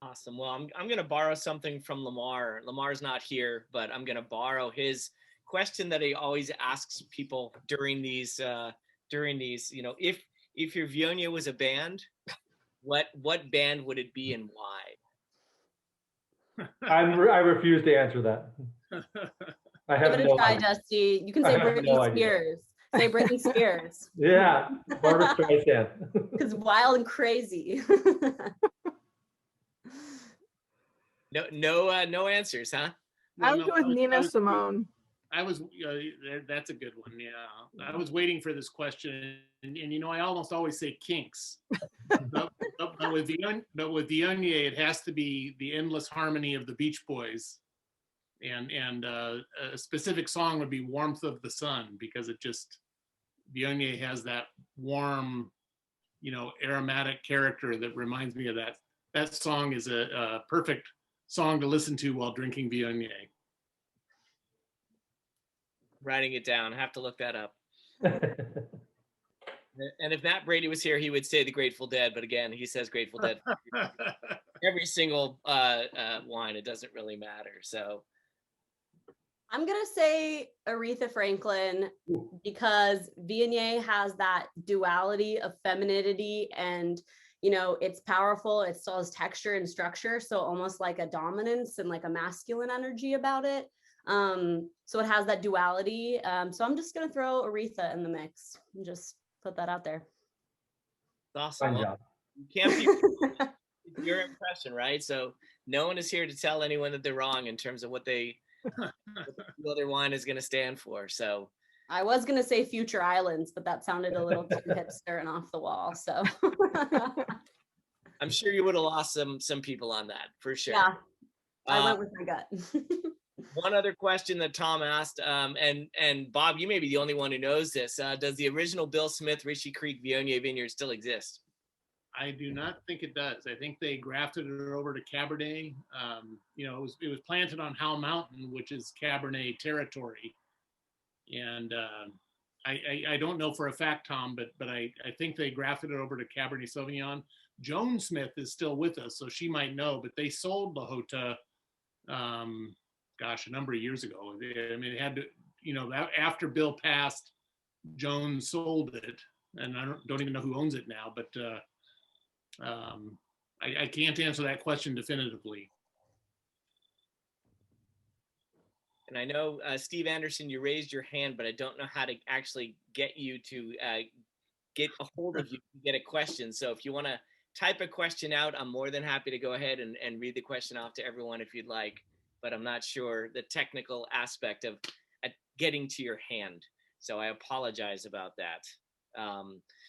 Awesome. Well, I'm going to borrow something from Lamar. Lamar's not here, but I'm going to borrow his question that he always asks people during these, if your Viognier was a band, what band would it be and why?
I refuse to answer that. I have
Give it a try, Dusty. You can say Britney Spears. Say Britney Spears.
Yeah, Barbra Streisand.
Because wild and crazy.
No answers, huh?
I would go with Nina Simone.
That's a good one. Yeah, I was waiting for this question, and I almost always say Kinks, but with Viognier, it has to be the endless harmony of the Beach Boys, and a specific song would be "Warmth of the Sun" because Viognier has that warm, aromatic character that reminds me of that. That song is a perfect song to listen to while drinking Viognier.
Writing it down. I have to look that up. And if Matt Brady was here, he would say the Grateful Dead. But again, he says Grateful Dead. Every single wine, it doesn't really matter. So
I'm going to say Aretha Franklin because Viognier has that duality of femininity and, it's powerful. It still has texture and structure. So almost like a dominance and like a masculine energy about it. So it has that duality. So I'm just going to throw Aretha in the mix and just put that out there.
Awesome. Well, you can't be your impression, right? So no one is here to tell anyone that they're wrong in terms of what their wine is going to stand for. So
I was going to say Future Islands, but that sounded a little too hipster and off the wall. So
I'm sure you would have lost some people on that for sure.
Yeah, I went with my gut.
One other question that Tom asked, and Bob, you may be the only one who knows this. Does the original Bill Smith Ritchie Creek Viognier Vineyard still exist?
I do not think it does. I think they grafted it over to Cabernet. It was planted on Howell Mountain, which is Cabernet territory. And I don't know for a fact, Tom, but I think they grafted it over to Cabernet Sauvignon. Joan Smith is still with us, so she might know, but they sold La Jota, a number of years ago. It had to, after Bill passed, Joan sold it, and I don't even know who owns it now, but I can't answer that question definitively.
And I know, Steve Anderson, you raised your hand, but I don't know how to actually get you to get a hold of you to get a question. So if you want to type a question out, I'm more than happy to go ahead and read the question off to everyone if you'd like, but I'm not sure the technical aspect of getting to your hand. So I apologize about that.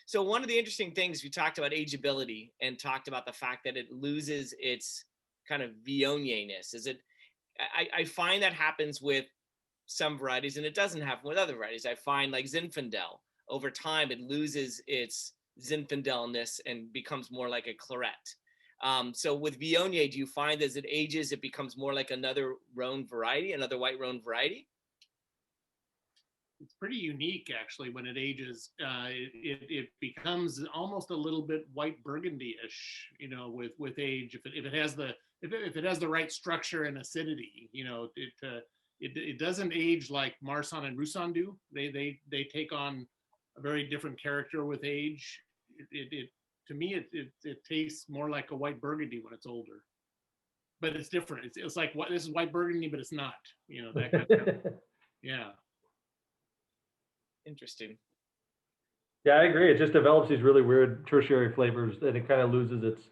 So one of the interesting things, we talked about ageability and talked about the fact that it loses its kind of Viognier-ness. I find that happens with some varieties and it doesn't happen with other varieties. I find like Zinfandel, over time it loses its Zinfandel-ness and becomes more like a claret. So with Viognier, do you find as it ages, it becomes more like another Rhone variety, another white Rhone variety?
It's pretty unique, actually, when it ages. It becomes almost a little bit white Burgundy-ish, with age. If it has the right structure and acidity, it doesn't age like Marsanne and Roussanne do. They take on a very different character with age. To me, it tastes more like a white Burgundy when it's older, but it's different. It's like this is white Burgundy, but it's not. That kind of yeah.
Interesting.
Yeah, I agree. It just develops these really weird tertiary flavors, and it kind of loses its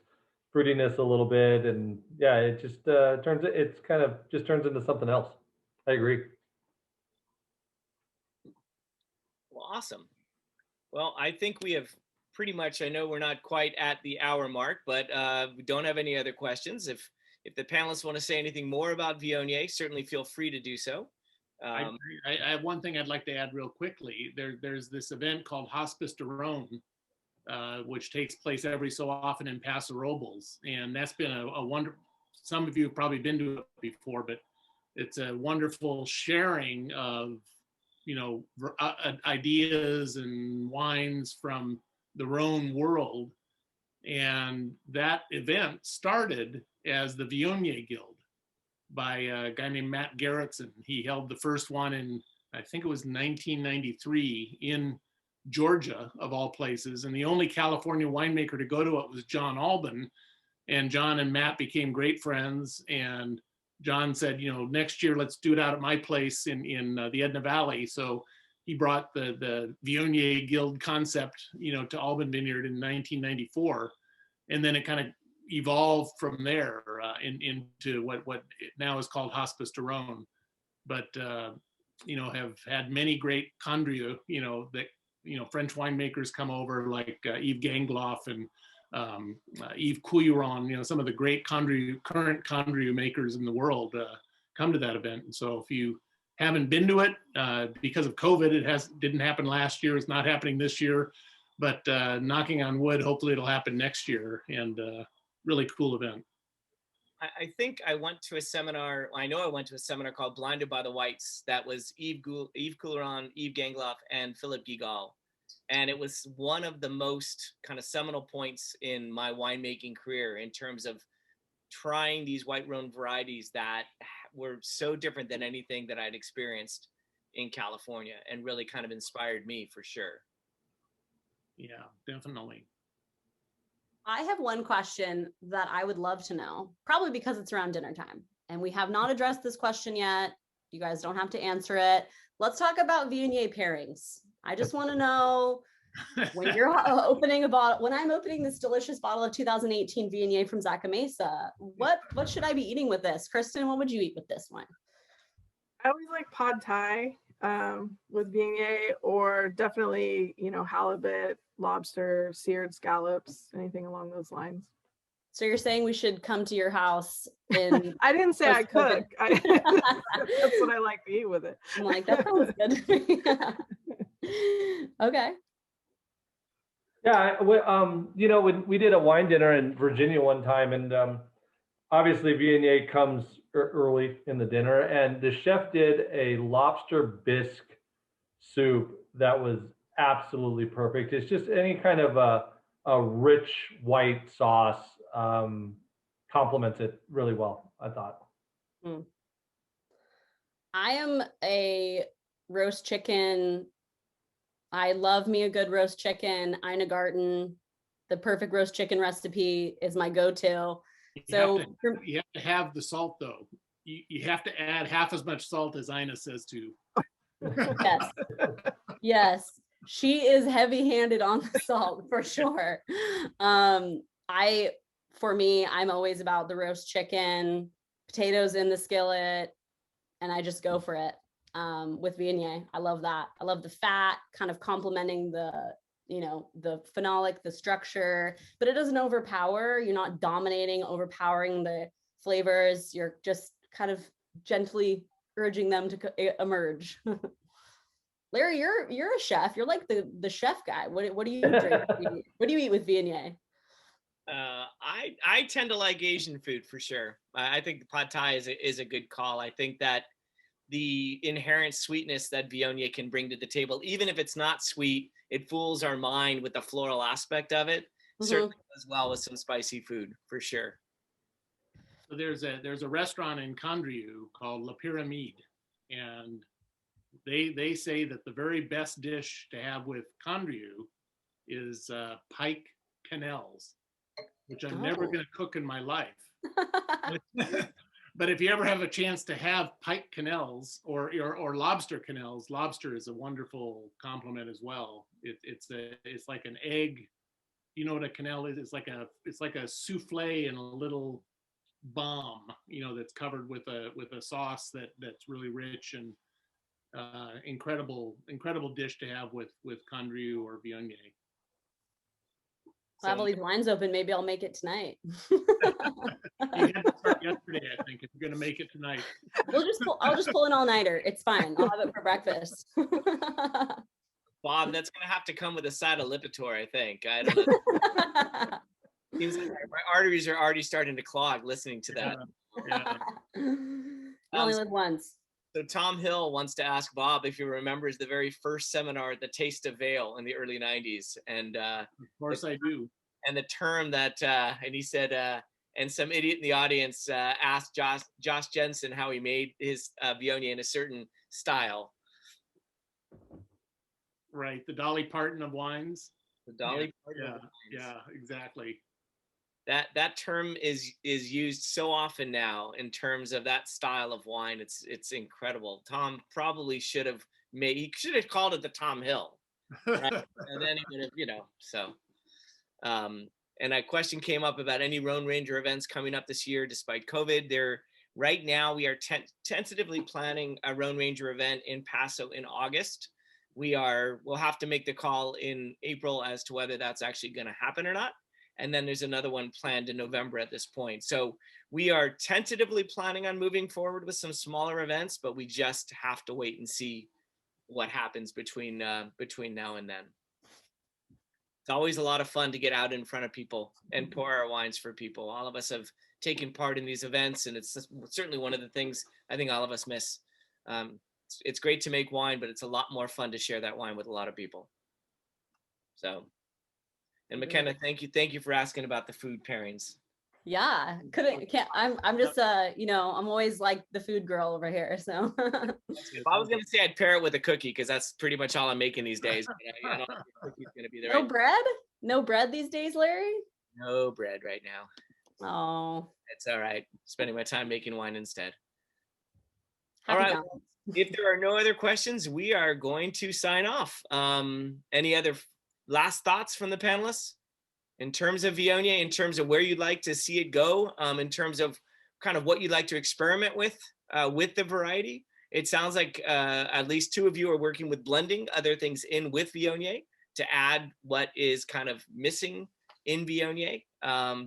fruitiness a little bit, and yeah, it just turns into something else. I agree.
Well, awesome. Well, I think we have pretty much, I know we're not quite at the hour mark, but we don't have any other questions. If the panelists want to say anything more about Viognier, certainly feel free to do so.
I have one thing I'd like to add real quickly. There's this event called Hospice de Rhone, which takes place every so often in Paso Robles, and that's been a wonderful. Some of you have probably been to it before, but it's a wonderful sharing of ideas and wines from the Rhone world, and that event started as the Viognier Guild by a guy named Matt Gerritsen. He held the first one in, I think it was 1993 in Georgia, of all places. And the only California winemaker to go to it was John Alban. And John and Matt became great friends. And John said, next year, let's do it out at my place in the Edna Valley. So he brought the Viognier Guild concept, to Alban Vineyard in 1994. And then it kind of evolved from there into what now is called Hospice de Rhone, but have had many great Condrieu, that French winemakers come over like Yves Gangloff and Yves Couilleron, some of the great current Condrieu makers in the world come to that event. And so if you haven't been to it, because of COVID, didn't happen last year. It's not happening this year, but knocking on wood, hopefully it'll happen next year. And really cool event.
I think I went to a seminar. I know I went to a seminar called Blinded by the Whites. That was Yves Couilleron, Yves Gangloff, and Philippe Guigal. And it was one of the most kind of seminal points in my winemaking career in terms of trying these white Rhone varieties that were so different than anything that I'd experienced in California, and really kind of inspired me for sure.
Yeah, definitely.
I have one question that I would love to know, probably because it's around dinner time and we have not addressed this question yet. You guys don't have to answer it. Let's talk about Viognier pairings. I just want to know when you're opening a bottle, when I'm opening this delicious bottle of 2018 Viognier from Zaca Mesa, what should I be eating with this? Kristin, what would you eat with this one?
I always like pad thai with Viognier, or definitely, halibut, lobster, seared scallops, anything along those lines.
So you're saying we should come to your house in
I didn't say I cook. That's what I like to eat with it.
I'm like, that sounds good. Okay.
Yeah, you know, when we did a wine dinner in Virginia one time, and obviously Viognier comes early in the dinner, and the chef did a lobster bisque soup that was absolutely perfect. It's just any kind of a rich white sauce complements it really well, I thought.
Mm. I am a roast chicken. I love me a good roast chicken. Ina Garten, the perfect roast chicken recipe is my go-to. So
you have to have the salt though. You have to add half as much salt as Ina says to.
Yes. Yes. She is heavy-handed on the salt for sure. For me, I'm always about the roast chicken, potatoes in the skillet, and I just go for it. With Viognier, I love that. I love the fat kind of complementing the, you know, the phenolic, the structure, but it doesn't overpower. You're not dominating, overpowering the flavors. You're just kind of gently urging them to emerge. Larry, you're a chef. You're like the chef guy. What do you drink? What do you eat with Viognier?
I tend to like Asian food for sure. I think the pad thai is a good call. I think that the inherent sweetness that Viognier can bring to the table, even if it's not sweet, it fools our mind with the floral aspect of it. Certainly as well with some spicy food for sure.
So there's a restaurant in Condrieu called La Pyramide, and they say that the very best dish to have with Condrieu is pike quenelles, which I'm never going to cook in my life. But if you ever have a chance to have pike quenelles or lobster quenelles, lobster is a wonderful complement as well. It's like an egg. You know what a quenelle is? It's like a souffle in a little bomb, you know, that's covered with a sauce that's really rich and incredible dish to have with Condrieu or Viognier.
I have all these wines open. Maybe I'll make it tonight.
You had to start yesterday, I think, if you're going to make it tonight.
I'll just pull an all-nighter. It's fine. I'll have it for breakfast.
Bob, that's going to have to come with a side of Lipitor, I think. I don't know. Seems like my arteries are already starting to clog listening to that.
Yeah.
You only live once.
So Tom Hill wants to ask Bob if he remembers the very first seminar at the Taste of Vale in the early 90s. And
of course I do.
And the term that, and he said, and some idiot in the audience asked Josh Jensen how he made his Viognier in a certain style.
Right, the Dolly Parton of wines.
The Dolly Parton of wines.
Yeah, exactly.
That term is used so often now in terms of that style of wine. It's incredible. Tom probably should have called it the Tom Hill, right? And then he would have, you know. So, and a question came up about any Rhone Ranger events coming up this year despite COVID. Right now we are tentatively planning a Rhone Ranger event in Paso in August. We'll have to make the call in April as to whether that's actually going to happen or not. And then there's another one planned in November at this point. So we are tentatively planning on moving forward with some smaller events, but we just have to wait and see what happens between now and then. It's always a lot of fun to get out in front of people and pour our wines for people. All of us have taken part in these events, and it's certainly one of the things I think all of us miss. It's great to make wine, but it's a lot more fun to share that wine with a lot of people. So. And McKenna, thank you for asking about the food pairings.
Yeah, I'm just you know, I'm always like the food girl over here. So
if I was gonna say I'd pair it with a cookie because that's pretty much all I'm making these days. But I don't think the cookie's gonna be there.
No bread? No bread these days, Larry?
No bread right now.
Oh.
It's all right. Spending my time making wine instead.
Happy
all right.
balance.
If there are no other questions, we are going to sign off. Any other last thoughts from the panelists in terms of Viognier, in terms of where you'd like to see it go, in terms of kind of what you'd like to experiment with the variety? It sounds like at least two of you are working with blending other things in with Viognier to add what is kind of missing in Viognier.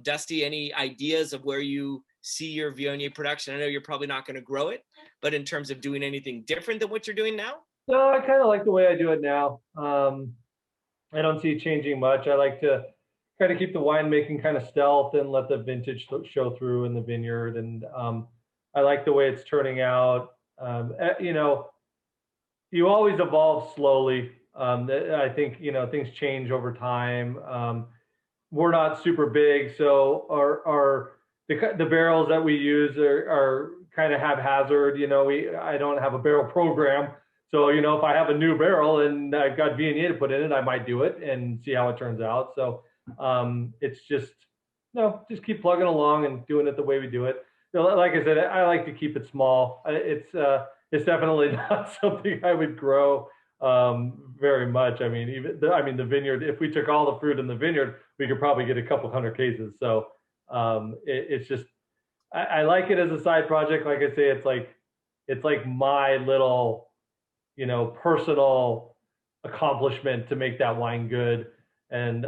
Dusty, any ideas of where you see your Viognier production? I know you're probably not going to grow it, but in terms of doing anything different than what you're doing now?
No, I kind of like the way I do it now. I don't see it changing much. I like to kind of keep the winemaking kind of stealth and let the vintage show through in the vineyard. And I like the way it's turning out. You know, you always evolve slowly. I think, you know, things change over time. We're not super big, so the barrels that we use are kind of haphazard. You know, I don't have a barrel program. So, you know, if I have a new barrel and I've got Viognier to put in it, I might do it and see how it turns out. So it's just, no, just keep plugging along and doing it the way we do it. You know, like I said, I like to keep it small. It's definitely not something I would grow very much. I mean, the vineyard, if we took all the fruit in the vineyard, we could probably get a couple hundred cases. So it's just, I like it as a side project. Like I say, it's like my little, you know, personal accomplishment to make that wine good. And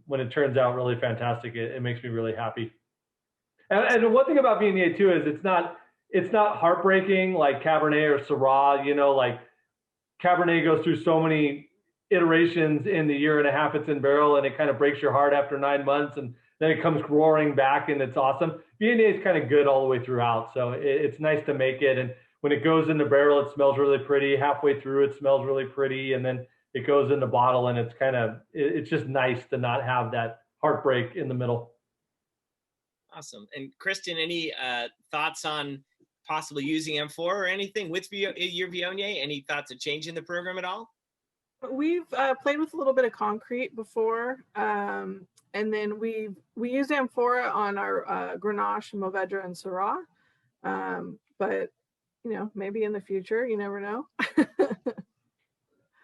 when it turns out really fantastic, it makes me really happy. And one thing about Viognier too is it's not heartbreaking like Cabernet or Syrah. You know, like Cabernet goes through so many iterations in the year and a half it's in barrel, and it kind of breaks your heart after 9 months, and then it comes roaring back, and it's awesome. Viognier is kind of good all the way throughout, so it's nice to make it. And when it goes in the barrel, it smells really pretty. Halfway through, it smells really pretty, and then it goes in the bottle, and it's just nice to not have that heartbreak in the middle.
Awesome. And Kristin, any thoughts on possibly using M4 or anything with your Viognier? Any thoughts of changing the program at all?
We've played with a little bit of concrete before, and then we used amphora on our Grenache, Mourvedre, and Syrah. But you know, maybe in the future, you never know.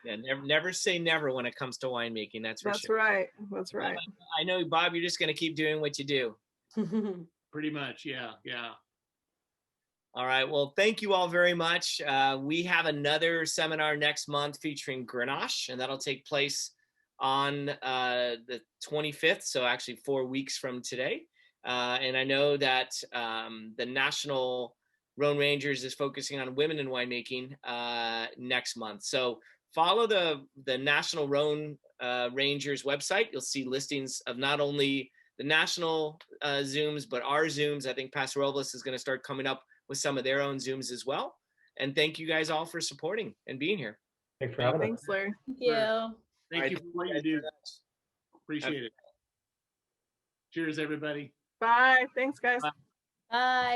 Yeah, never say never when it comes to winemaking. That's for sure.
Right. That's right.
I know, Bob, you're just going to keep doing what you do.
Pretty much, yeah.
All right. Well, thank you all very much. We have another seminar next month featuring Grenache, and that'll take place on the 25th. So actually 4 weeks from today. And I know that the National Rhone Rangers is focusing on women in winemaking next month. So follow the National Rhone Rangers website. You'll see listings of not only the national Zooms, but our Zooms. I think Pastor Robles is going to start coming up with some of their own Zooms as well. And thank you guys all for supporting and being here.
Thanks for having us.
Thanks, Larry.
Thank you.
Thank you for what you do. Appreciate it. Cheers, everybody.
Bye. Thanks, guys.
Bye.
Bye.